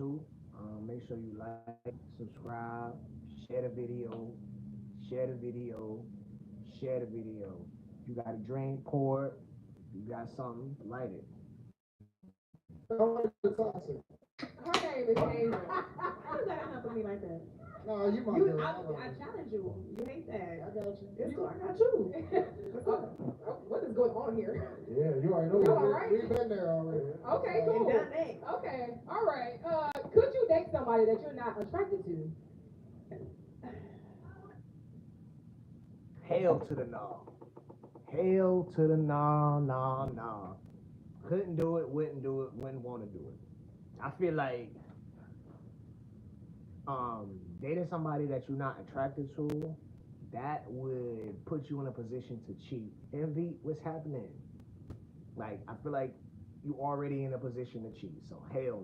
too. Make sure you like, subscribe, share the video, share the video, share the video. If you got a drink, pour it. If you got something, light it. I'm like the toxic. Her name is Hazel. How does that happen to me like that? No, you my You, girl. I challenge you. You hate that. I got you. It's cool. I got you. What is going on here? Yeah, you already know. You all right? We've been there already. Okay, cool. And done that. Okay, all right. Could you date somebody that you're not attracted to? Hell to the no. Hell to the no, no, no. Couldn't do it, wouldn't do it, wouldn't want to do it. I feel like dating somebody that you're not attracted to, that would put you in a position to cheat. Envy, what's happening? Like, I feel like you already in a position to cheat, so hell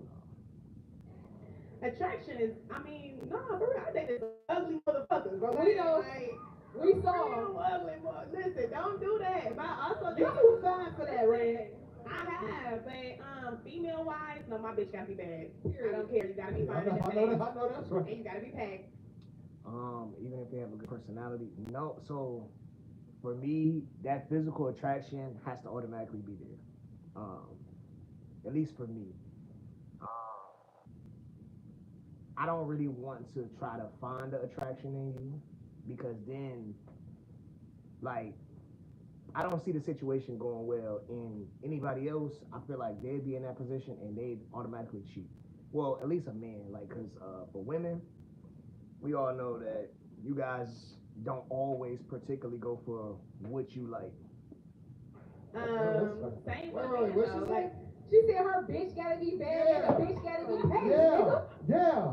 no. Attraction is, I mean, no, for real, I dated ugly motherfuckers. But We know. like, We saw. real ugly boy. Listen, don't do that. But I also You dated- was fine for that, Rand. I have, but female wise, no, my bitch gotta be bad. Period. I don't care. You gotta be I fine know, and I know that's and right. you gotta be packed. Even if they have a good personality, no. So for me, that physical attraction has to automatically be there. At least for me. I don't really want to try to find the attraction in you because then, like, I don't see the situation going well in anybody else. I feel like they'd be in that position and they'd automatically cheat. Well, at least a man, like, because for women, we all know that you guys don't always particularly go for what you like. Same Wait, with me, what though. she Like, She said her bitch gotta be bad and the bitch gotta be paid. Yeah, yeah,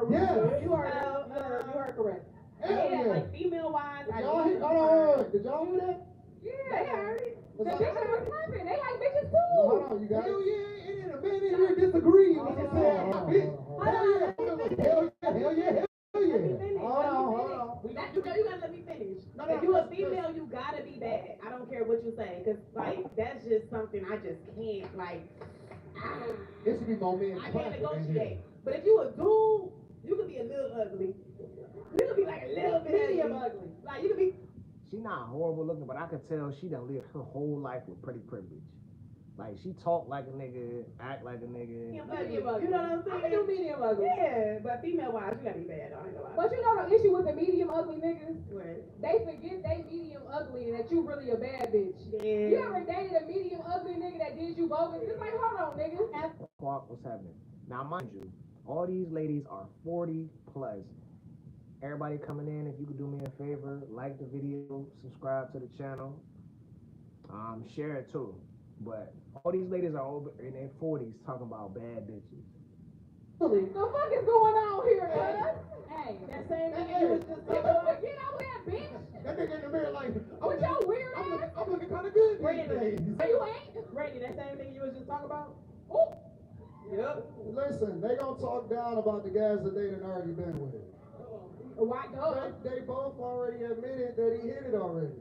yeah. You are correct. Hell yeah, yeah. like female wise, Did I y'all do hear? Hold on. Did y'all hear that? Yeah. They heard it. The bitches was clapping. They like bitches Well, hold too. on, you got Hell it. yeah, and then a man in here disagreeing with you saying, bitch. Hell yeah, hell yeah, hell Let me yeah. finish. Hold Let me on, finish. hold on. We You gotta let me finish. No, If you a that's- female, you gotta be bad. I don't care what you say, cause like that's just something I just can't like. It should be more men. I can't negotiate. But if you a dude, you can be a little ugly. You can be like a little bit Medium ugly. ugly. Like you can be. She not horrible looking, but I could tell she done lived her whole life with pretty privilege. Like, she talk like a nigga, act like a nigga. Medium ugly. You know what I'm saying? I can do medium ugly. Yeah, but female wise, you gotta be bad. I ain't gonna lie. But you know the issue with the medium ugly niggas? What? They forget they medium ugly and that you really a bad bitch. You Yeah. ever dated a medium ugly nigga that did you bogus? It's like, hold on, nigga. What's happening? Now, mind you, all these ladies are 40 plus. Everybody coming in, if you could do me a favor, like the video, subscribe to the channel, share it too. But all these ladies are over in their 40s talking about bad bitches. The fuck is going on here, man? Hey, That same thing Hey, you was just get talking about. over here, bitch. That nigga in the mirror like, With your weird I'm ass. looking kind of good these Brandon. days. You ain't. Randy, that same thing you was just talking about. Ooh. Yep. Listen, they gonna talk down about the guys that they done already been with. Why dog? They both already admitted that he hit it already.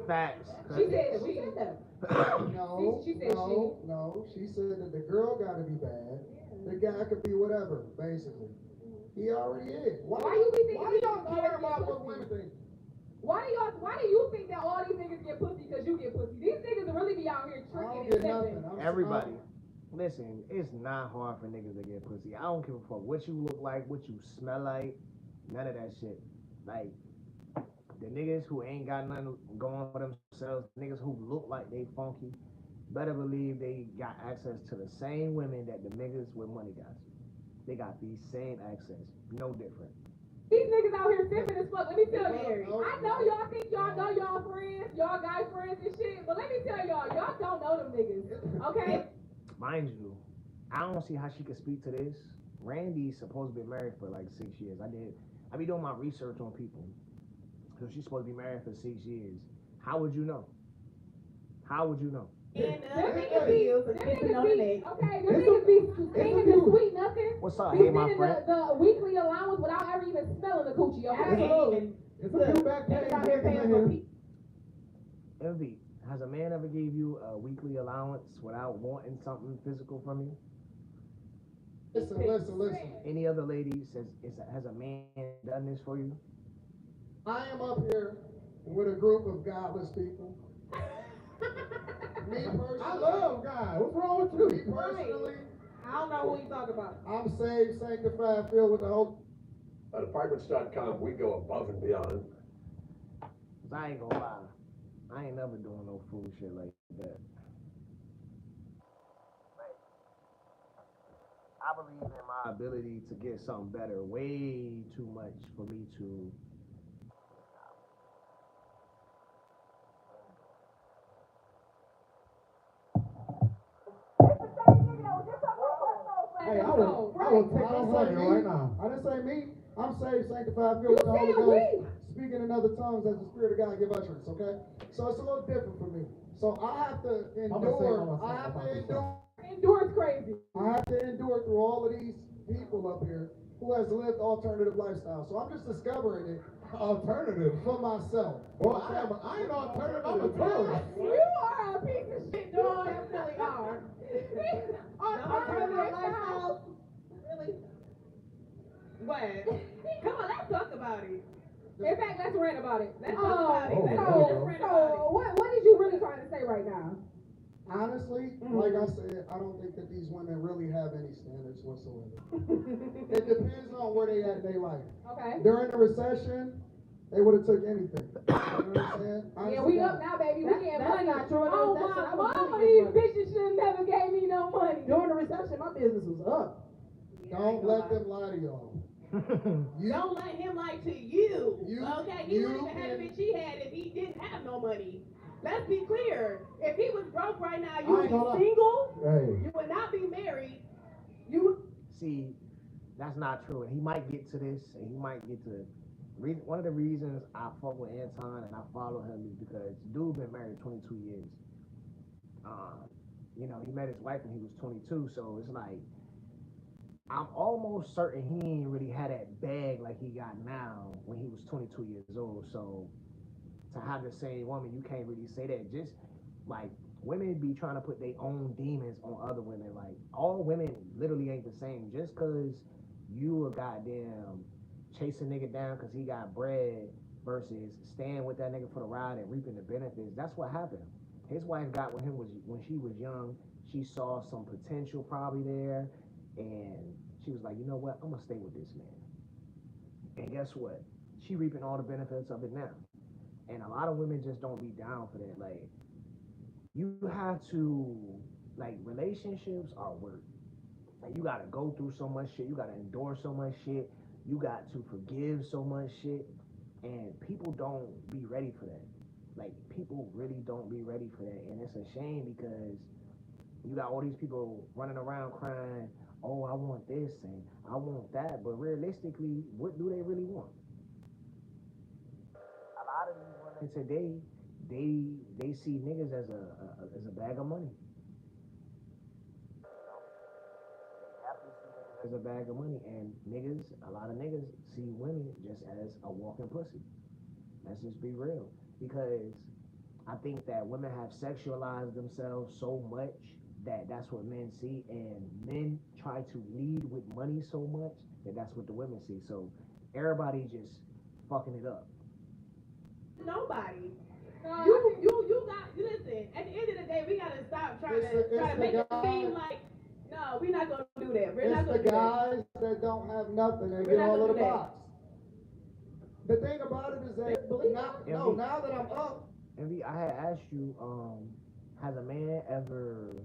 Facts. She said she. No, She said no. She said that the girl gotta be bad. The guy could be whatever, basically. He already is. Why you be thinking Why he y'all always care get about what pussy? women think? Why do you think that all these niggas get pussy because you get pussy? These niggas really be out here I tricking don't and get pimping. nothing. Everybody, listen, it's not hard for niggas to get pussy. I don't give a fuck what you look like, what you smell like, none of that shit. Like, the niggas who ain't got nothing going for themselves, niggas who look like they funky, better believe they got access to the same women that the niggas with money got. They got the same access, no different. These niggas out here simping as fuck. Let me tell you. No. I know y'all think y'all know y'all friends, y'all guy friends and shit, but let me tell y'all don't know them niggas. Okay? Mind you, I don't see how she could speak to this. Randy's supposed to be married for like 6 years. I be doing my research on people. So she's supposed to be married for 6 years. How would you know? How would you know? And Them paying niggas be, bills and them kissing niggas on the be, neck. okay, them niggas be singing the sweet nothing. What's up? Be Hey, my sending friend. the weekly allowance without ever even smelling the coochie, okay? Absolutely. It's a few back Niggas out pages here paying for in people. MV, has a man ever gave you a weekly allowance without wanting something physical from you? Listen. Any other ladies has a man done this for you? I am up here with a group of godless people. Me personally, I love God. What's wrong with you? me personally, I don't know who you talking about. I'm saved, sanctified, filled with the Holy. At apartments.com, we go above and beyond. 'Cause I ain't gonna lie, I ain't never doing no fool shit like that. I believe in my ability to get something better way too much for me to. Hey, I will take this money right now. I didn't say me. I'm saved, sanctified, filled with the Holy Ghost, speaking in other tongues as the Spirit of God give utterance. Okay, so it's a little different for me. So I have to endure. Endurance crazy. I have to endure through all of these people up here who has lived alternative lifestyles. So I'm just discovering it Alternative. for myself. Well, I ain't alternative. I'm a tourist. You are a piece of shit, dog. Definitely are. Alternative lifestyle. Really? What? Come on, let's talk about it. In fact, let's rant about it. Let's talk about it. Oh, Let's oh, rant about it. So what is you really trying to say right now? Honestly, like I said, I don't think that these women really have any standards whatsoever. It depends on where they at in their life. Okay. During the recession, they would have took anything. You know what I'm saying? Yeah, we up now, baby. We getting That's money. not true. Oh, That's my not- I was mama, really these getting bitches should have never gave me no money. During the recession, my business was up. Don't let them lie to y'all. You, Don't let him lie to you. You- Okay, he you wouldn't even have can- the bitch he had if he didn't have no money. Let's be clear. If he was broke right now, you I would ain't be gonna lie. single. Hey. You would not be married. You would. See, that's not true, and he might get to this, and he might get to. One of the reasons I fuck with Anton and I follow him is because dude been married 22 years. You know, he met his wife when he was 22, so it's like I'm almost certain he ain't really had that bag like he got now when he was 22 years old. So to have the same woman, you can't really say that. Just like women be trying to put their own demons on other women. Like all women literally ain't the same. Just cause you a goddamn chase a nigga down because he got bread versus staying with that nigga for the ride and reaping the benefits. That's what happened. His wife got with him when she was young. She saw some potential probably there, and she was like, you know what? I'm gonna stay with this man. And guess what? She reaping all the benefits of it now. And a lot of women just don't be down for that. Like you have to, like relationships are work. Like you gotta go through so much shit. You gotta endure so much shit. You got to forgive so much shit. And people don't be ready for that. Like people really don't be ready for that. And it's a shame because you got all these people running around crying, oh, I want this and I want that. But realistically, what do they really want? A lot of these women today, they see niggas as a bag of money. As a bag of money, and a lot of niggas see women just as a walking pussy. Let's just be real, because I think that women have sexualized themselves so much that that's what men see, and men try to lead with money so much that that's what the women see. So everybody just fucking it up. Nobody. No, You got. Listen. At the end of the day, we gotta stop trying to make it seem like. No, we're not gonna do that. We're not It's gonna the do that. guys that don't have nothing that We're get not all gonna of the do that. box. The thing about it is that now that I'm up, Envy, I had asked you, has a man ever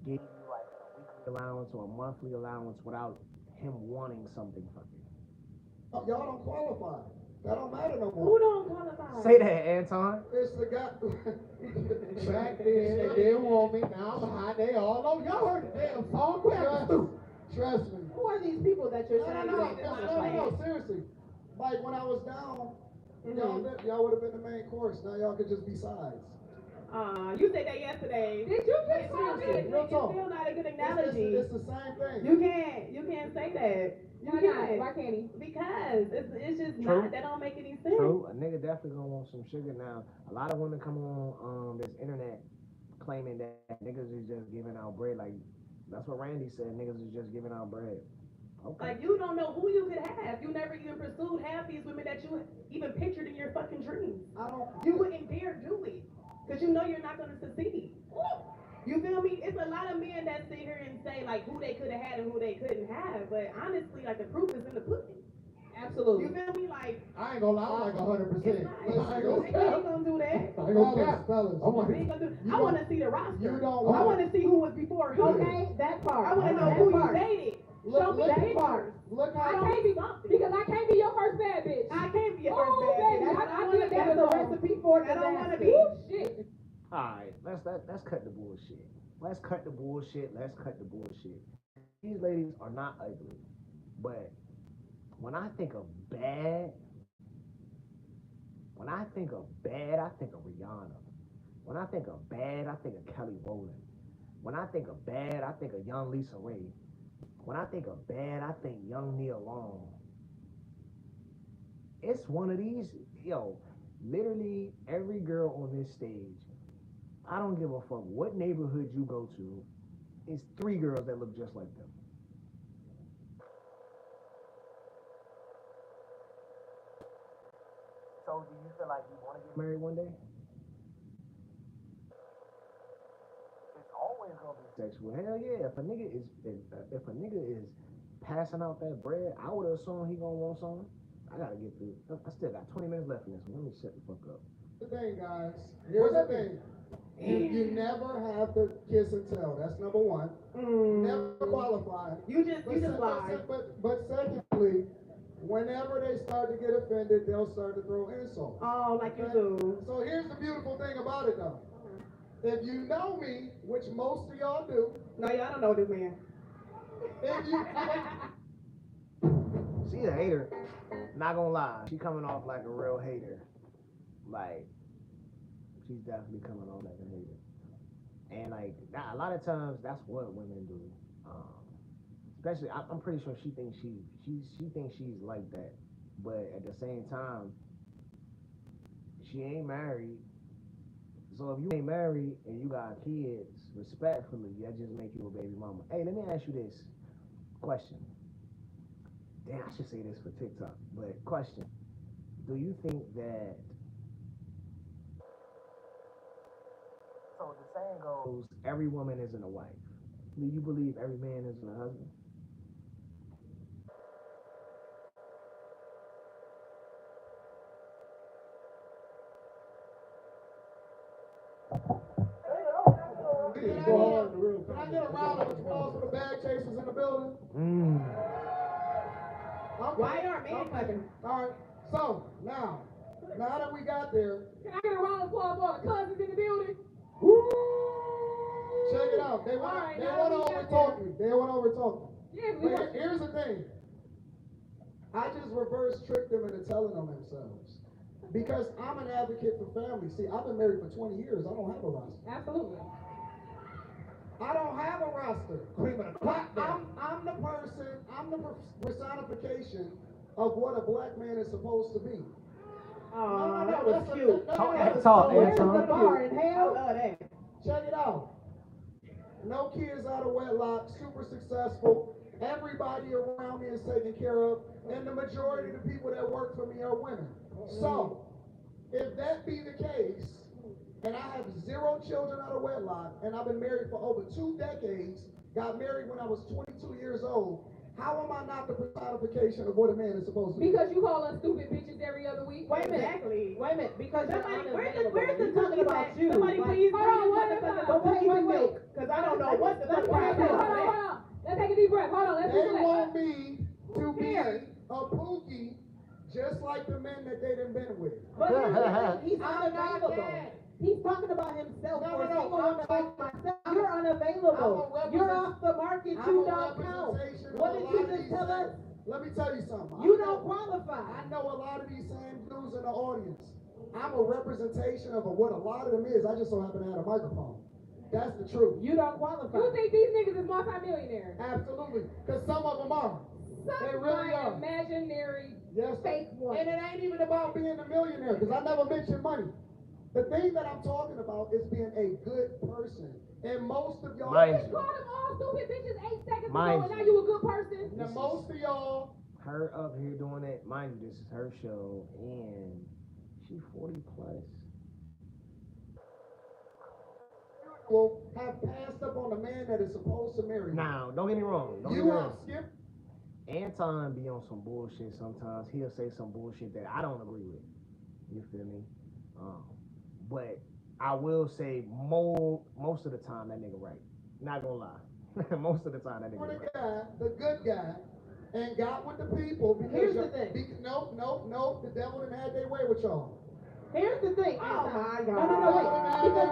gave you like a weekly allowance or a monthly allowance without him wanting something from you? y'all don't qualify. That don't matter no Who more. don't qualify? Say that, Anton. It's the guy. Back then, they didn't want me. Now I'm behind. They all over. Y'all heard the damn song? Trust me. Who are these people that you're No, saying? no, seriously. Like when I was down, y'all would have been the main course. Now y'all could just be sides. You said that yesterday. Did you just call Seriously, me? Real it's talk. still not a good analogy. It's the same thing. You can't say that. Why not? Why can't he? Because it's just True. not. That don't make any sense. True, a nigga definitely gonna want some sugar now. A lot of women come on this internet claiming that niggas is just giving out bread. Like That's what Randy said. Niggas is just giving out bread. Okay. Like, you don't know who you could have. You never even pursued half these women that you even pictured in your fucking dreams. You wouldn't dare do it. Because you know you're not going to succeed. You feel me? It's a lot of men that sit here and say, like, who they could have had and who they couldn't have. But honestly, like, the proof is in the pudding. Absolutely. You feel me? Like, I ain't gonna lie, I'm like 100%. it's not. You ain't gonna do that. I ain't gonna cap. Fellas, I'm like, You ain't gonna do. I want to see the roster. you don't I want- want to see who was before who. Okay, that part. I want to know That who you part. dated. Look, Show me look, that part. Look I how can't be because I can't be your first bad bitch. I can't be your Oh, first bad baby, bitch. I don't did wanna that be as a alone. recipe for I don't want to disaster. be. Shit. Alright, let's cut the bullshit. Let's cut the bullshit. Let's cut the bullshit. These ladies are not ugly. But when I think of bad, I think of Rihanna. When I think of bad, I think of Kelly Rowland. When I think of bad, I think of young Lisa Ray. When I think of bad, I think young Nia Long. It's one of these, literally every girl on this stage, I don't give a fuck what neighborhood you go to, it's 3 girls that look just like them. So do you feel like you want to get married one day? It's always gonna be sexual. Hell yeah! If a nigga is passing out that bread, I would assume he gonna want some. I gotta get through. I still got 20 minutes left in this one. Let me shut the fuck up. the thing, guys. Here's the thing. You never have to kiss and tell. That's number one. Never qualify. You just lie. But secondly, whenever they start to get offended, they'll start to throw insults. Oh, like you do. So here's the beautiful thing about it, though. If you know me, which most of y'all do. No, y'all don't know this man. If you, She's a hater. Not gonna lie, she coming off like a real hater. Like, she's definitely coming off like a hater. And like, a lot of times, that's what women do. Especially, I'm pretty sure she thinks she's like that. But at the same time, she ain't married. So if you ain't married and you got kids, respectfully, that just make you a baby mama. Hey, let me ask you this question. Damn, I should say this for TikTok, but question. Do you think that, so the saying goes, every woman isn't a wife. Do you believe every man isn't a husband? Can I get a round of applause for the bag chasers in the building? Okay. Why aren't men clapping? All right. So now that we got there, Can I get a round of applause for the cousins in the building? check it out. They want to overtalk me. They want to overtalk me. Yeah, But here's the thing. I just reverse tricked them into telling on themselves. Because I'm an advocate for family. See, I've been married for 20 years. I don't have a roster. absolutely. I don't have a roster. I'm the person, I'm the personification of what a black man is supposed to be. Oh, that was cute. Talk, Where's Anton. the bar in I hell? love that. Check it out. No kids out of wedlock, super successful. Everybody around me is taken care of. And the majority of the people that work for me are women. So, if that be the case, and I have 0 children out of wedlock, and I've been married for over 2 decades, got married when I was 22 years old, how am I not the personification of what a man is supposed to be? Because you call us stupid bitches every other week. Wait a minute. Exactly. Wait a minute. Because Somebody, you're where's unavailable. the We're talking cookies about at? you. Somebody Like, please hold on, bring wait, this motherfucker don't some take cookies my and milk. milk. Because I don't know what the fuck Hold happened. on. Let's take a deep breath. Hold on. Let's They do want me to be a pookie just like the men that they done been with. But he's I'm not unavailable. that. He's talking about himself. No, for a no, single I'm woman talking- like myself. You're unavailable. I'm a You're off the market. I'm You a don't count. representation of What a did lot you of just these tell us? same- Let me tell you something. You don't qualify. I know a lot of these same dudes in the audience. I'm a representation of what a lot of them is. I just so happen to have a microphone. That's the truth. You don't qualify. You think these niggas is multi-millionaires? Absolutely. Because some of them are. They really Some are. imaginary Yes. fake one. And it ain't even about being a millionaire, because I never mentioned money. The thing that I'm talking about is being a good person And most of y'all, Mind You called them all stupid bitches 8 seconds ago, Mind and now you. you a good person. now most of y'all, her up here doing it. Mind you, this is her show, and she 40 plus. will have passed up on the man that is supposed to marry you. Now, don't get me wrong. Don't get You me have wrong. skipped. Anton be on some bullshit sometimes. He'll say some bullshit that I don't agree with. You feel me? But I will say most of the time that nigga right. Not gonna lie. Most of the time that nigga For the right. guy, the good guy, and got with the people because Here's the thing. No, the devil done had their way with y'all. Here's the thing. Oh my God. No, wait.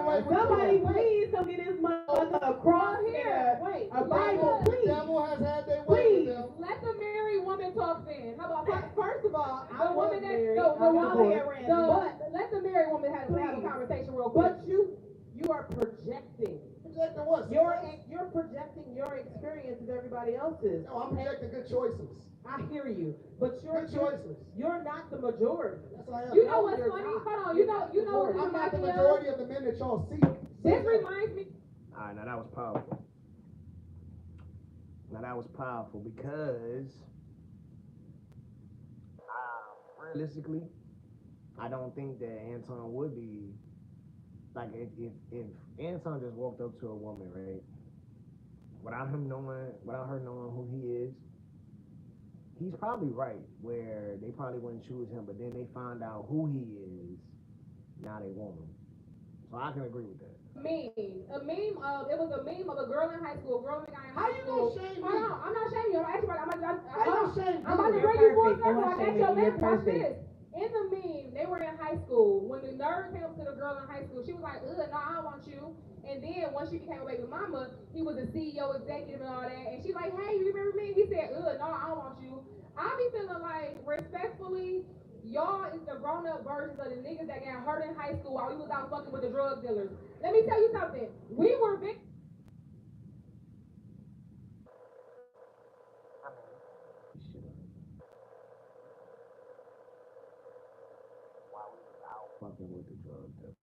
Wait, Somebody wait. please come get this motherfucker across Here, here. wait. A Bible, The please. devil has had their way with them. Let the married woman talk then. How about that? First of all, The I was woman that married. the I'm woman divorced. But let the married woman have a Please. conversation real quick. But you are projecting. Projecting what? You're projecting your experience as everybody else's. No, I'm projecting good choices. I hear you, but Good choices. you're not the majority. That's how I am. You know what's you're funny? not. Hold on. You know what this I'm not the reminds me of? majority of the men that y'all seek. This reminds me. Alright, now that was powerful. Now that was powerful because realistically, I don't think that Anton would be like if Anton just walked up to a woman, right? Without her knowing who he is, he's probably right where they probably wouldn't choose him, but then they find out who he is, now they want him. So I can agree with that. It was a meme of a girl in high school, a girl and a guy in How high you school. gonna shame me? Hold on, I'm not shaming you. I'm actually How you I'm shame about to me? bring you full Perfect. circle. Don't I got shame your me. You're back. Watch perfect. this. In the meme, they were in high school. When the nerd came up to the girl in high school, she was like, "Ugh, no, I don't want you." And then once she became a baby mama, he was a CEO executive and all that. And she's like, "Hey, you remember me?" He said, "Ugh, no, I don't want you." I be feeling like, respectfully, y'all is the grown-up versions of the niggas that got hurt in high school while we was out fucking with the drug dealers. Let me tell you something. We were victims. Fucking with the drug dealers.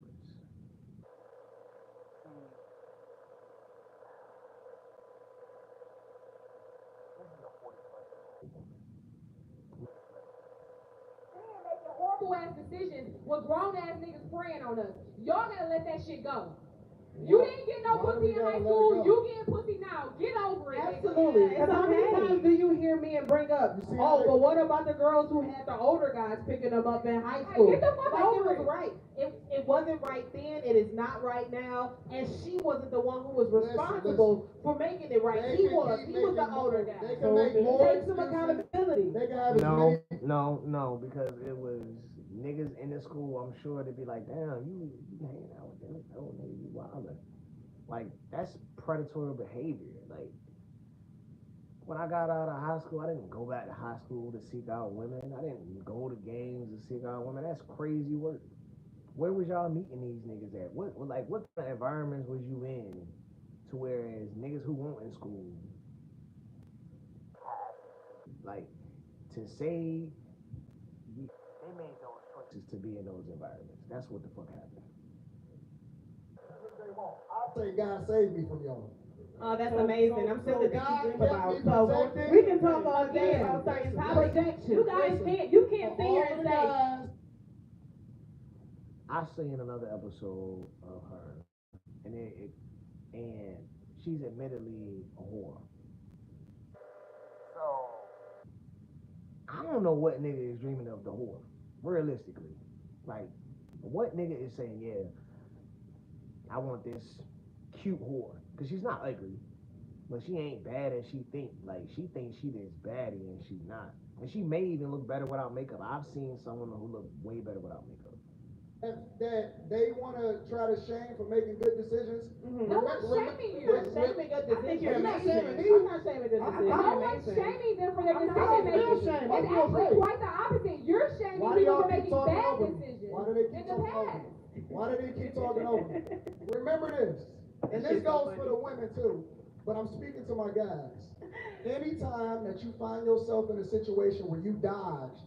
Horrible ass decisions with grown ass niggas preying on us. Y'all gotta let that shit go. You didn't get no Why do pussy we in high gotta let it school. go? You getting pussy now. Get over it. Absolutely. Because how many times do you hear me and bring up, You see how oh, they- but what about the girls who had the older guys picking them up in high school? Get the fuck Like, over it was it. right. It wasn't right then. It is not right now. And she wasn't the one who was responsible for making it right. They He can was. keep He was the making older more- guy. They can make more Take some excuses. accountability. They can have as No, many. no, because it was niggas in the school. I'm sure they'd be like, damn, you hanging out with them? Oh, nigga, you wildin'. Like that's predatory behavior. Like when I got out of high school, I didn't go back to high school to seek out women. I didn't go to games to seek out women. That's crazy work. Where was y'all meeting these niggas at? What environments was you in? To whereas niggas who weren't in school, like to say they made those choices to be in those environments. That's what the fuck happened. I say God saved me from y'all. Oh, that's amazing. I'm So still that God you dream kept about. me So protected. we can talk all day Again, about certain listen, topics. listen. You guys Listen. can't sit All here the and say, guys, I seen another episode of her, and she's admittedly a whore. So I don't know what nigga is dreaming of the whore, realistically. Like, what nigga is saying, yeah, I want this cute whore, because she's not ugly, but she ain't bad as she think. Like, she thinks she this baddie and she's not. And she may even look better without makeup. I've seen some women who look way better without makeup. that they want to try to shame for making good decisions. No one's shaming you. you're shaming a decision. You're not shaming me. I'm not shaming the I'm decision. No one's shaming them for their I'm not decision shaming making. them. It's I feel actually great. quite the opposite. You're shaming Why do people y'all for keep making talking bad over me? decisions Why do they in keep the talking over past. me? Why do they keep talking over me? Remember this, and this goes for the women too, but I'm speaking to my guys. Anytime that you find yourself in a situation where you dodged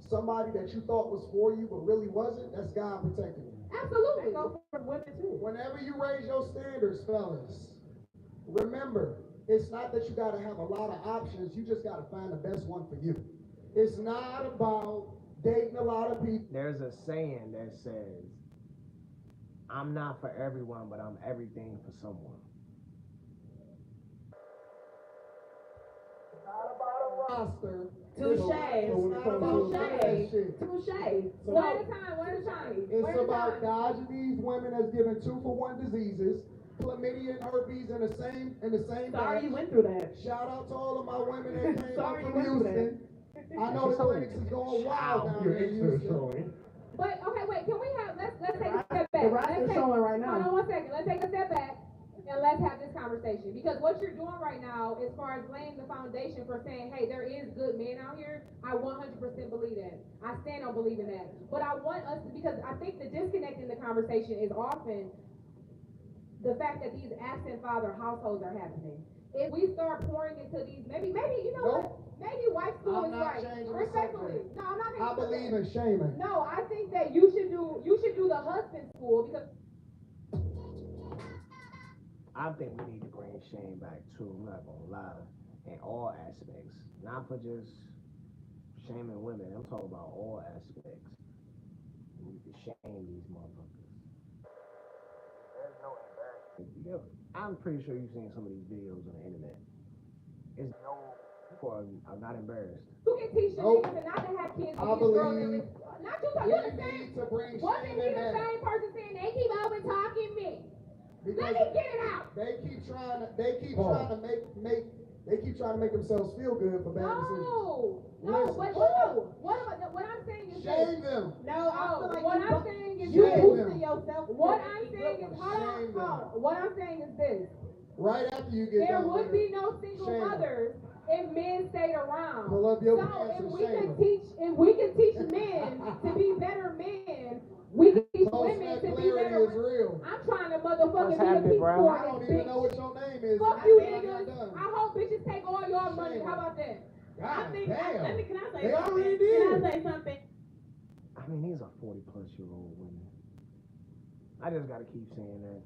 somebody that you thought was for you but really wasn't, that's God protecting you. Absolutely. Go for women too. Whenever you raise your standards, fellas, remember, it's not that you got to have a lot of options. You just got to find the best one for you. It's not about dating a lot of people. There's a saying that says, I'm not for everyone, but I'm everything for someone. It's not about a roster. Touche. It's not about that shit. Touche. One at a time, one at a time. It's about dodging these women that's giving 2-for-1 diseases, chlamydia and herpes in the same Sorry batch. you went through that. Shout out to all of my women that came up Sorry you from went through Houston. I know the clinics is going wild down Your there in Insta is Houston. showing. But okay, wait. Can we have? Let's take a step back. The roster's showing right now. Hold on 1 second. Let's take a step back and let's have this conversation, because what you're doing right now, as far as laying the foundation for saying, hey, there is good men out here, I 100% believe that. I stand on believing that. But I want us to, because I think the disconnect in the conversation is often the fact that these absent father households are happening. If we start pouring into these, maybe you know what? Maybe white school is I'm not right. changing the Respectfully. subject. No, I'm not I believe in shaming. No, I think that you should do the husband school, because I think we need to bring shame back too, I'm not gonna lie, in all aspects. Not for just shaming women, I'm talking about all aspects. We need to shame these motherfuckers. There's no embarrassment. I'm pretty sure you've seen some of these videos on the internet. It's no, people are not embarrassed. who can teach the Nope. niggas and not to have kids I with these girls believe and not you, We you're the same. need to bring Wasn't shame he in the that. same person saying they keep over talking me? Let Because me get it out. they keep trying to make themselves feel good for bad decisions. No, Listen. what I'm saying is Shame them. No, I feel like what I'm saying is you Shame boosting them. yourself. what I'm saying is Shame them. hold on. What I'm saying is this. Right after you get There done would with be no single Shame them. mothers if men stayed around. Pull up your So pants if and we shame can them. teach men to be better men, we can teach women Post-nut to be clarity better is women. real. I'm trying to motherfucking What's be a happening, peace bro? corps, I don't bitch. even know what your name is. Fuck but you, I'm not niggas. done. I hope bitches take all your money. Shame How them. about that? God Can damn. I say They something? already Can did. I say something? I mean, these are 40-plus-year-old women. I just gotta keep saying that.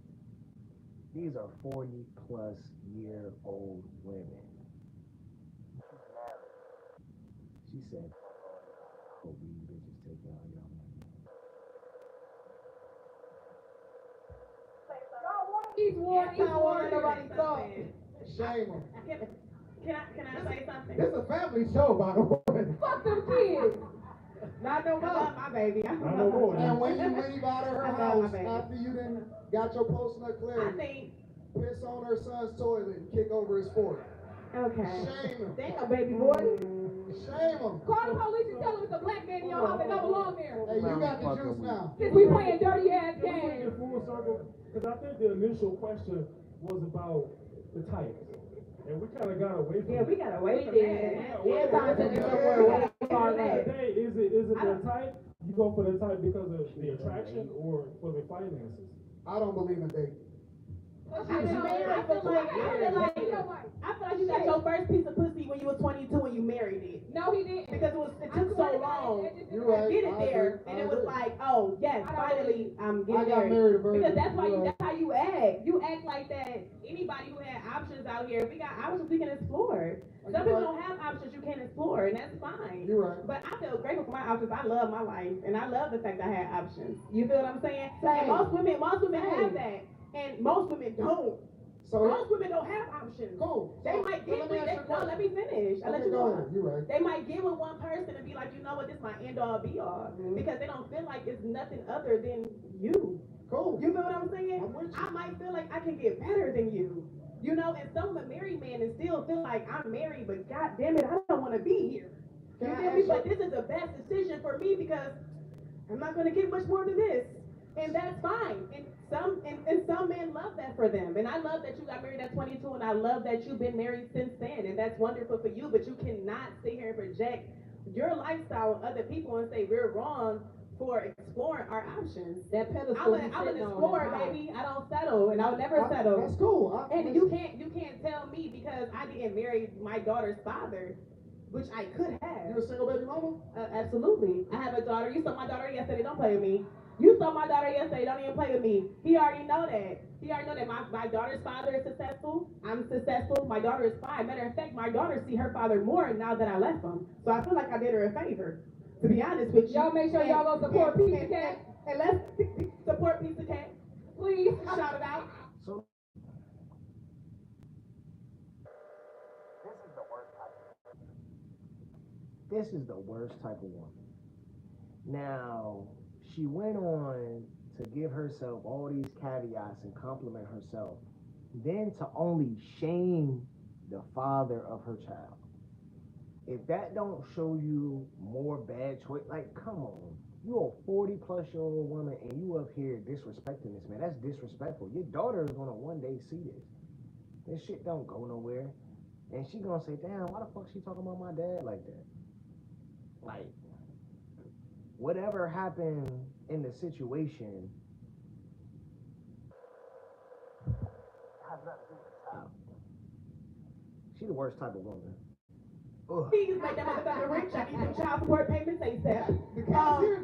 These are 40-plus-year-old women. She said, hope these bitches take all your money. He's war. Yes, I want nobody He's talk. Shame them. Can I say something? It's a family show, by the way. Fuck them kids. Not no more. I love my baby. I Not no more. And when you leave out of her I love house my baby. after you done got your post-nut I clarity, think, piss on her son's toilet and kick over his forehead. okay. Shame him. Damn, baby boy. Shame him. Call the police and tell them it's a black man in your house that don't belong there. Hey, you got the juice now. Since we playing dirty ass Can we bring games. it full circle? Because I think the initial question was about the types. And we kind of got away from Yeah, we got away from that. Yeah, Time to yeah. where At the all end of that. the day, is it the type? You go for the type because of the attraction or for the finances? I don't believe in dating. I feel like you got your first piece of pussy when you were 22 and you married it. No, he didn't. Because it took so long You're to right. get it I there, agree. and I it was agree. like, oh yes, I don't finally I'm I getting got married a virgin. Because that's why You're that's how you act. You act like that. Anybody who had options out here, if we got options, we can explore. Some people don't have options you can't explore, and that's fine. You're right. But I feel grateful for my options. I love my life, and I love the fact that I had options. You feel what I'm saying? Same. And most women Same. have that, and most women don't. So, Most women don't have options. cool. They So, might so get let with me ask you a no, let me finish. I'll let Okay, you go go. ahead. You're right. They might get with one person and be like, you know what, this is my end all be all. Because they don't feel like it's nothing other than you. Cool. You feel what I'm saying? I'm with you. I might feel like I can get better than you. You know, and some of a married man and still feel like I'm married, but god damn it, I don't want to be here. You Can I feel ask me? you- But this is the best decision for me because I'm not gonna get much more than this. And that's fine. And some men love that for them. And I love that you got married at 22, and I love that you've been married since then. And that's wonderful for you, but you cannot sit here and project your lifestyle on other people and say we're wrong for exploring our options. That pedestal I'm you an sitting on explorer, is high. baby. I don't settle, and I'll never settle. That's cool. And you can't tell me because I didn't marry my daughter's father, which I could You have. a single baby mama? Absolutely. I have a daughter. You saw my daughter yesterday. Don't play with me. You saw my daughter yesterday. Don't even play with me. He already know that. He already know that my daughter's father is successful. I'm successful. My daughter is fine. Matter of fact, my daughter see her father more now that I left him. So I feel like I did her a favor. To be honest with you. Y'all make sure y'all go support Pizza Cat. And let's support Pizza Cat. Please shout it out. So this is the worst type. This is the worst type of woman. Now, she went on to give herself all these caveats and compliment herself, then to only shame the father of her child. If that don't show you more bad choice, like, come on. You a 40-plus-year-old woman and you up here disrespecting this man. That's disrespectful. Your daughter is gonna one day see this. This shit don't go nowhere. And she gonna say, damn, why the fuck she talking about my dad like that? Like, whatever happened in the situation has nothing to do with the child. She the worst type of woman. Please make that motherfucker rich. I need some child support payments ASAP. The cashier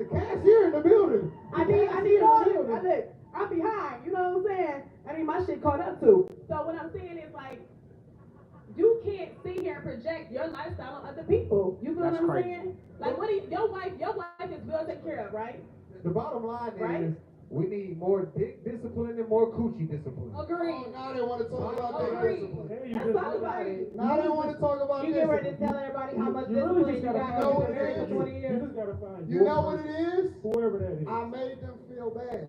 in the building. I need all this. I'm behind. You know what I'm saying? I need my shit caught up too. So what I'm saying is like, you can't sit here and project your lifestyle on other people. You feel what I'm saying? Like, what is your wife is well taken care of, right? The bottom line Right? is we need more dick discipline and more coochie discipline. Agreed. Oh, now they want to talk about that Agreed. discipline. Hey, you Let's just, talk about it. Now they want to talk about You get ready to discipline. tell everybody how much you really discipline just you gotta got know find what for it married is. for 20 you years. just gotta find You know what it is? whoever that is. I made them feel bad.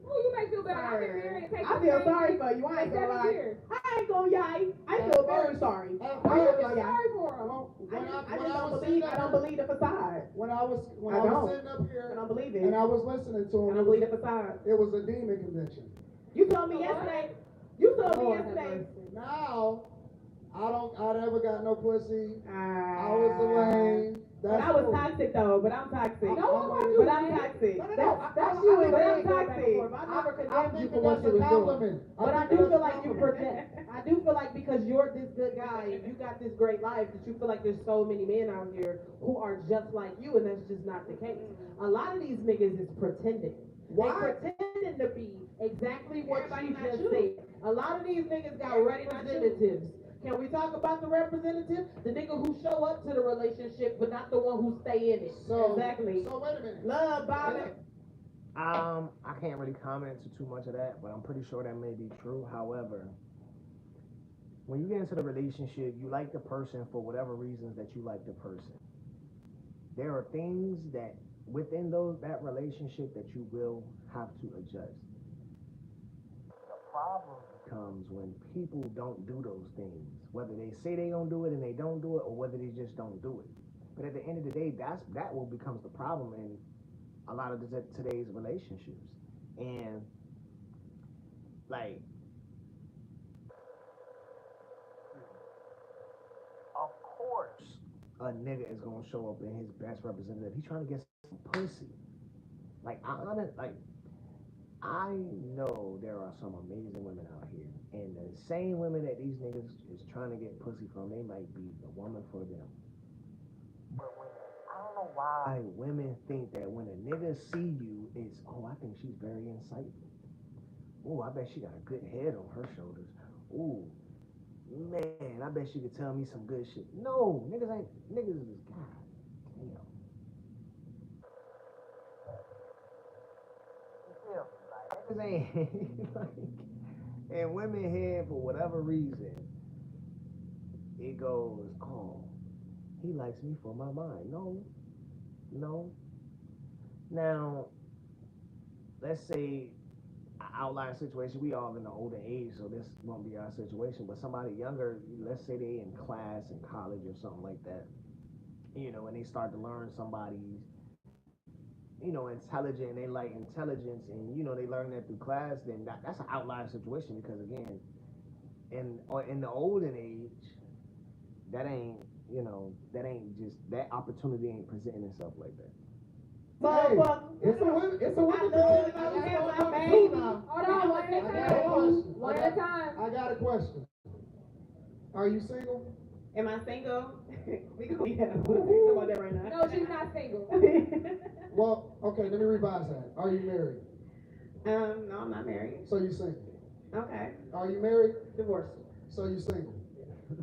Who you make feel better? I've been married and taken I feel the sorry same for you. I ain't gonna 7 lie. years. I ain't gonna lie. I feel very sorry. At Why you first, feel sorry for him? I don't believe the facade. when I was I don't. sitting up I here don't believe it. and I was listening to I him, don't believe the facade. it was a demon convention. You told me yesterday. You told me yesterday. Now, I never got no pussy. I I was the lame. But I was toxic though. But I'm toxic. No one wants you, But I'm man. toxic. That's you and But me I'm go back and toxic. forth. I never I'm condemned you thinking for what that's you a was doing. compliment. But I do feel like you project. I do feel like because you're this good guy and you got this great life that you feel like there's so many men out here who are just like you, and that's just not the case. A lot of these niggas is pretending. Why? They pretending to be exactly what Everybody you not just you. said. A lot of these niggas got Everybody not you. representatives. Can we talk about the representative? The nigga who show up to the relationship, but not the one who stay in it. So, Exactly. So wait a minute. Love, Bobby. I can't really comment to too much of that, but I'm pretty sure that may be true. However, when you get into the relationship, you like the person for whatever reasons that you like the person. There are things that within that relationship that you will have to adjust. The problem comes when people don't do those things, whether they say they gonna do it and they don't do it, or whether they just don't do it. But at the end of the day, that what becomes the problem in a lot of today's relationships. And like, of course, a nigga is gonna show up in his best representative. He's trying to get some pussy. Like, I know there are some amazing women out here, and the same women that these niggas is trying to get pussy from, they might be the woman for them. But I don't know why women think that when a nigga see you, it's, oh, I think she's very insightful. Oh, I bet she got a good head on her shoulders. Oh, man, I bet she could tell me some good shit. No, niggas is, God damn. Niggas ain't, like, and women here, for whatever reason, it goes, oh, he likes me for my mind. No. Now, let's say an outlier situation, we all in the older age, so this won't be our situation, but somebody younger, let's say they in class in college or something like that, and they start to learn somebody's, intelligent, and they like intelligence, and, they learn that through class, then that's an outlier situation, because again, in the olden age, that ain't just, that opportunity ain't presenting itself like that. Hey, it's a women Hold on, one at a time. One at a time. I got a question. Are you single? Am I single? We gonna talk about that right now. No, she's not single. Well, okay, let me revise that. Are you married? No, I'm not married. So you single. Okay. Are you married? Divorced. So you single.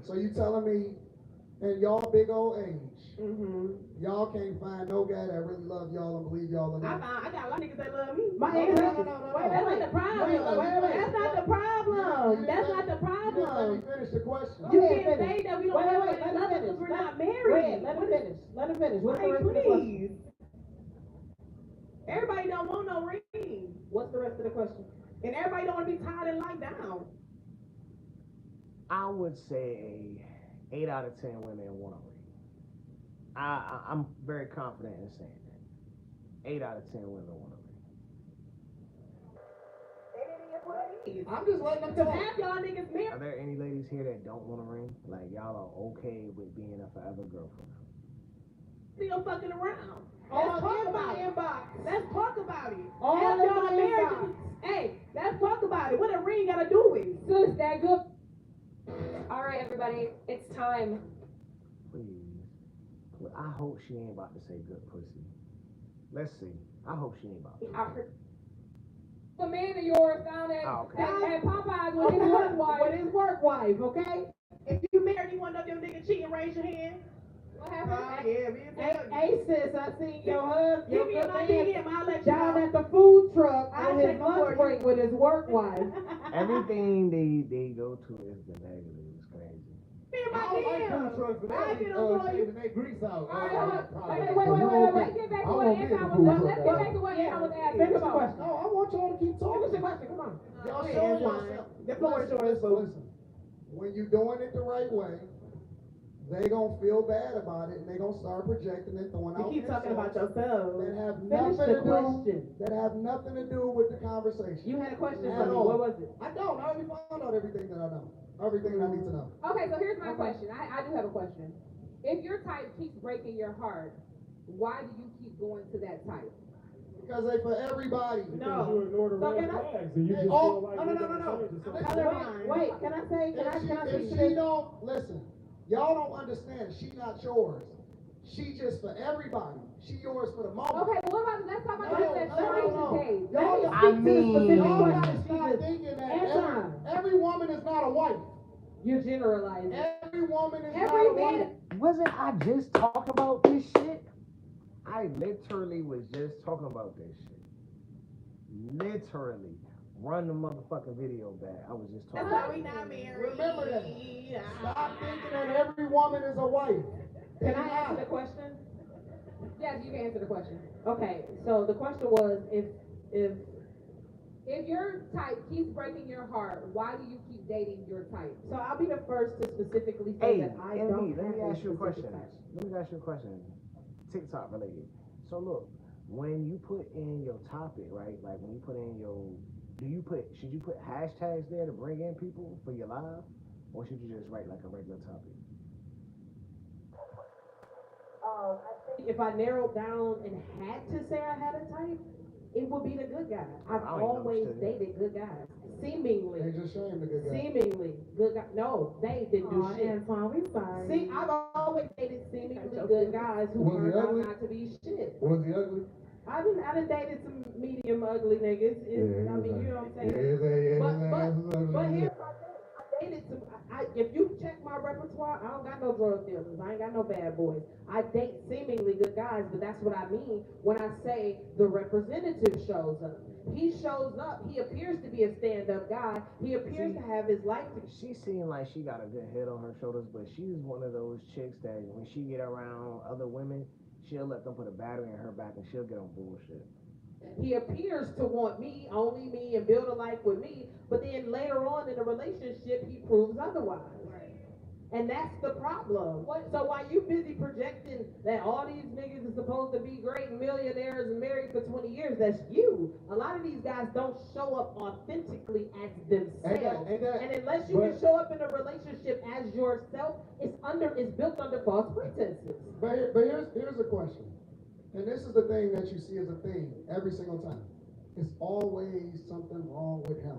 So you telling me, in y'all big old age, y'all can't find no guy that really love y'all and believe y'all enough? I got a lot of niggas that love me. My No, ex. no, no, no, no, Wait, no. wait, That's not the problem. That's not the problem. That's not the You didn't let problem. me finish the question. You Go ahead, can't finish. say that we don't Wait, have wait, any let love him finish. because we're not Go married. ahead, let him finish. Let him finish. What's the Like, rest of the question? please. Everybody don't want no ring. What's the rest of the question? And everybody don't want to be tied and locked down. I would say 8 out of 10 women want a ring. I'm very confident in saying that. 8 out of 10 women want a ring. I'm just letting them Because talk. half y'all niggas Are married. there any ladies here that don't want a ring? Like y'all are okay with being a forever girlfriend? Still fucking around. All Let's talk in about my it. Let's talk about it. All Half in y'all my are married. inbox. Hey, let's talk about it. What a ring gotta do with? Sis, that good. All right, everybody, it's time. Please. I hope she ain't about to say good pussy. Let's see. I hope she ain't about to. A man of yours found at, okay. at Popeyes with his work wife. With his work wife, okay? If you married, you want to know your nigga cheating, raise your hand. What happened? Yeah, me and Hey, sis, I seen your husband, Give me your my good man DM, I'll let you down know. at the food truck I'll on his take him for lunch you. break with his work wife. Everything they go to is the negative. It's crazy. Me and my I don't like DM. food trucks, but I they get them for you. changing their grease out. All right, hold on. probably. Wait. Let's get back to I what won't be Anton in the was food Let's truck get that back to what Yeah, Anton was asking. finish the Come on. question. No, I want y'all to keep talking. Finish the question, come on. Y'all Okay, showing it's fine. yourself. The floor is yours, boo. Listen. When you're doing it the right way, they gonna feel bad about it and they gonna start projecting and throwing You out keep talking about insults yourself. that have Finish nothing the to do question. that have nothing to do with the conversation. You had a question At for me. all. What was it? I don't. I already found out everything that I know. Everything I need to know. Okay, so here's my question. I do have a question. If your type keeps breaking your heart, why do you keep going to that type? Because they for everybody. Because you ignore the So red can I- flags and you They just all- feel like no, you're no, no, gonna no, no. change or something. Listen. Wait, can I say, can I If speak to she this? don't listen, y'all don't understand. She not yours. She just for everybody. She yours for the moment. Okay, well, let's talk about the rest of that No. duration days. Y'all Let me got- speak to the specific Y'all question. gotta stop thinking that Anton. every woman is not a wife. You're generalizing. Every woman is Every not a man. wife. Wasn't I just talking about this shit? I literally was just talking about this shit. Literally. Run the motherfucking video back. I was just talking That's why about we it. not married. Remember that. Stop thinking that every woman is a wife. Can I answer the question? Yes, you can answer the question. Okay, so the question was If your type keeps breaking your heart, why do you keep dating your type? so I'll be the first to specifically say Hey, that I MB, don't let have me a ask you a specific question. type. Let me ask you a question. TikTok related. So look, when you put in your topic, right? Like when you put in your, should you put hashtags there to bring in people for your live? Or should you just write like a regular topic? I think if I narrowed down and had to say I had a type, it would be the good guy. I've I don't even always understand. dated good guys. Seemingly. They just shamed the good guy. Seemingly good guys. No, they didn't do shit. Antoine, we sorry. See, I've always dated seemingly good guys who Was he turned out ugly? not to be shit. Was he ugly? I done dated some medium ugly niggas. I mean, you know what I'm saying? But here's my thing. I dated some. If you check my repertoire, I don't got no drug dealers. I ain't got no bad boys. I date seemingly good guys, but that's what I mean when I say the representative shows up. He shows up. He appears to be a stand-up guy. He appears to have his life. She seemed like she got a good head on her shoulders, but she's one of those chicks that when she get around other women, she'll let them put a battery in her back and she'll get on bullshit. He appears to want me, only me, and build a life with me, but then later on in the relationship, he proves otherwise. And that's the problem. So while you busy projecting that all these niggas are supposed to be great millionaires and married for 20 years, that's you. A lot of these guys don't show up authentically as themselves. And unless you can show up in a relationship as yourself, it's built under false pretenses. But here's a question. And this is the thing that you see as a thing every single time. It's always something wrong with him.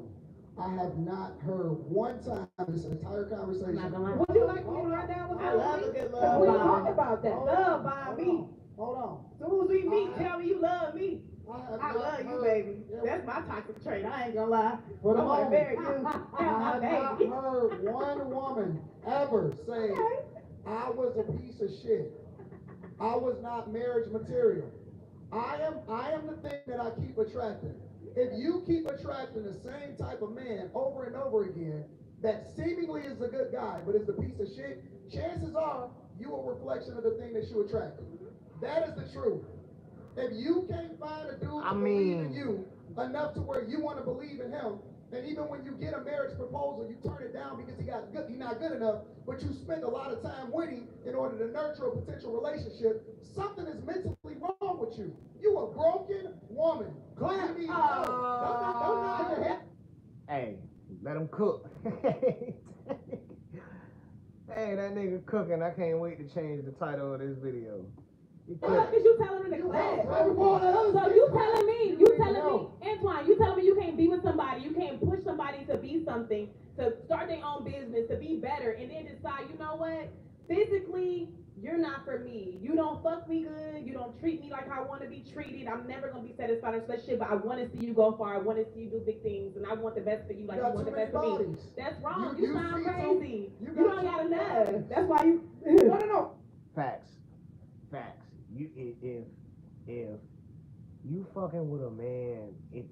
I have not heard one time this entire conversation. Would you like me to run down with I love a good Because we love talked bomb. about that. Love by me. Hold on. As soon as we meet, tell me you love I love you, baby. That's my toxic trait. I ain't gonna lie. For the I want to moment, marry you. I have not Baby. heard one woman ever say, I was a piece of shit. I was not marriage material. I am the thing that I keep attracting. If you keep attracting the same type of man over and over again, that seemingly is a good guy, but is a piece of shit, chances are you a reflection of the thing that you attracted. That is the truth. If you can't find a dude to believe in you enough to where you want to believe in him, and even when you get a marriage proposal, you turn it down because he's not good enough, but you spend a lot of time with him in order to nurture a potential relationship, something is mentally wrong with you. You a broken woman. Clap. You need help. Don't nod your head. Hey, let him cook. Hey, that nigga cooking. I can't wait to change the title of this video. What is you telling me in the class? So you telling me, Antoine, you telling me you can't be with somebody, you can't push somebody to be something, to start their own business, to be better, and then decide, you know what, physically, you're not for me. You don't fuck me good, you don't treat me like I want to be treated, I'm never going to be satisfied in a relationship, but I want to see you go far, I want to see you do big things, and I want the best for you like you want the best for me. That's wrong, you sound crazy. You don't got enough. That's why you... No. Facts. You if you fucking with a man, if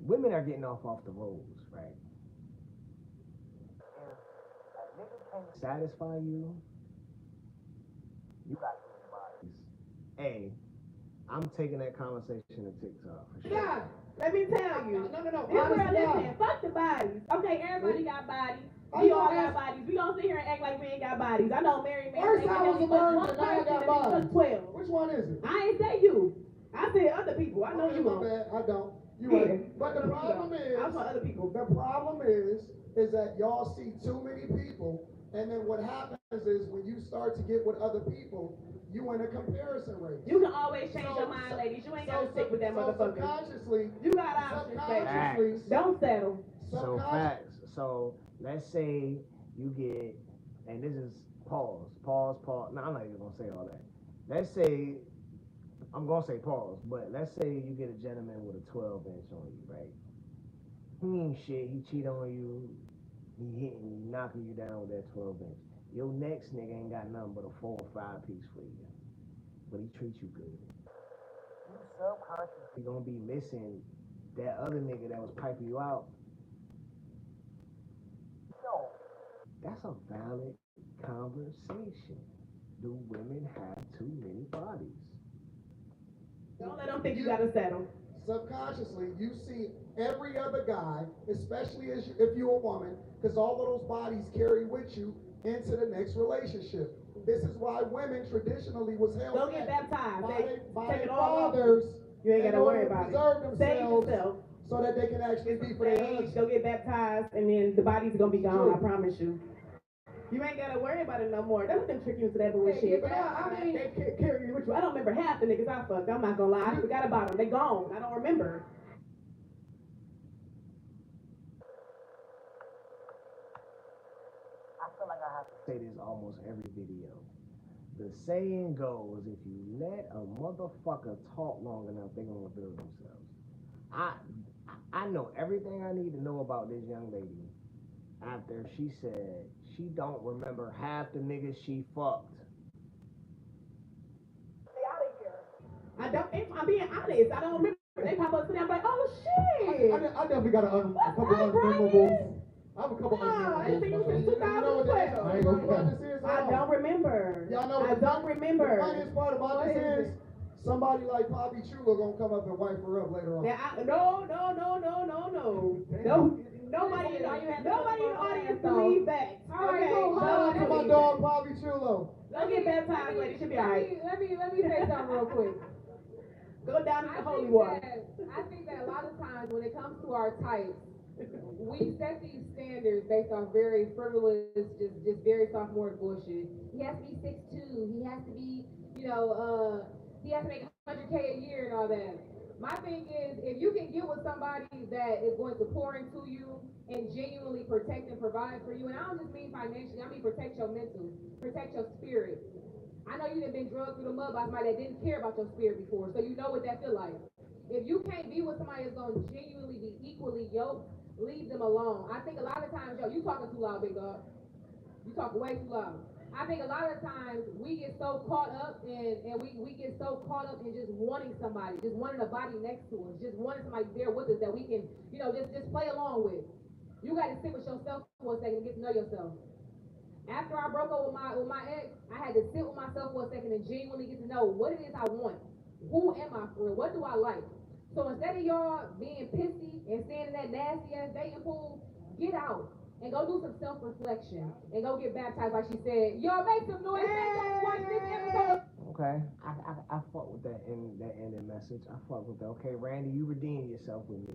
women are getting off the roads, right? If a nigga can't satisfy you, you got good bodies. Hey, I'm taking that conversation to TikTok for sure. Yeah, let me tell you. No. Listen, fuck the bodies. Okay, everybody got bodies. We all got bodies. We don't sit here and act like we ain't got bodies. I know Mary Man. First I was a virgin, now I got bodies. 12. Which one is it? I ain't say you. I said other people. I know you my won't. bad. I don't. You Yeah. right. But the problem is, I'm for other people. The problem is that y'all see too many people, and then what happens is when you start to get with other people, you in a comparison race. You can always change your mind, ladies. You ain't got to stick with that motherfucker. Subconsciously, you got options, baby. Don't settle. So facts. So let's say you get, and this is pause. No, I'm not even gonna say all that. Let's say, I'm gonna say pause, but let's say you get a gentleman with a 12-inch on you, right? He ain't shit. He cheat on you. He hitting you, knocking you down with that 12-inch. Your next nigga ain't got nothing but a 4 or 5 piece for you, but he treats you good. You subconsciously gonna be missing that other nigga that was piping you out. No, that's a valid conversation. Do women have too many bodies? Don't let them think you gotta settle. Subconsciously, you see every other guy, especially if you're a woman, because all of those bodies carry with you into the next relationship. This is why women traditionally was held Go get baptized. by Take it their all fathers. You ain't gotta worry about preserve it. Save themselves yourself. so that they can actually be for their husbands. Go get baptized, and then the body's gonna be gone. I promise you. You ain't gotta worry about it no more. Don't let them trick you into that bullshit. But I mean, they carry you with you. I don't remember half the niggas I fucked. I'm not gonna lie. I forgot about them. They gone. I don't remember. I feel like I have to say this almost every video. The saying goes, if you let a motherfucker talk long enough, they're gonna build themselves. I know everything I need to know about this young lady after she said she don't remember half the niggas she fucked. Stay out of here. I'm being honest. I don't remember. They pop up to me. I'm like, oh shit. I definitely got a couple unmemorables. I have a couple unmemorables. I didn't think it was 2012. I don't remember. Y'all know I don't remember. The funniest part about this is somebody like Poppy Chula gonna come up and wipe her up later on. No. Nobody in the audience believe that. Okay. Shout out to my dog Poppy Chula. Go get baptized, lady. She'll be alright. Let me say something real quick. Go down in the holy water. I think that a lot of times when it comes to our types, we set these standards based on very frivolous, just very sophomore bullshit. He has to be 6'2", he has to be, he has to make 100K a year and all that. My thing is, if you can get with somebody that is going to pour into you and genuinely protect and provide for you, and I don't just mean financially, I mean protect your mental, protect your spirit. I know you done been drugged through the mud by somebody that didn't care about your spirit before, so you know what that feel like. If you can't be with somebody that's gonna genuinely be equally yoked, leave them alone. I think a lot of times, yo, you talking too loud, big dog. You talking way too loud. I think a lot of times we get so caught up and we get so caught up in just wanting somebody, just wanting a body next to us, just wanting somebody there with us that we can, just play along with. You gotta sit with yourself for a second and get to know yourself. After I broke up with my ex, I had to sit with myself for a second and genuinely get to know what it is I want. Who am I for real? What do I like? So instead of y'all being pissy and staying in that nasty ass dating pool, get out and go do some self-reflection and go get baptized like she said. Y'all make some noise. Watch this episode. Okay, I fuck with that ending message. I fuck with that. Okay, Randy, you redeem yourself with me.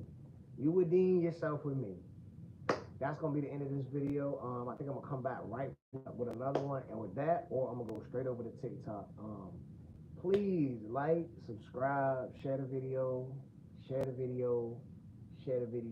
You redeem yourself with me. That's gonna be the end of this video. I think I'm gonna come back right with another one, and with that, or I'm gonna go straight over to TikTok. Please like, subscribe, share the video, share the video, share the video.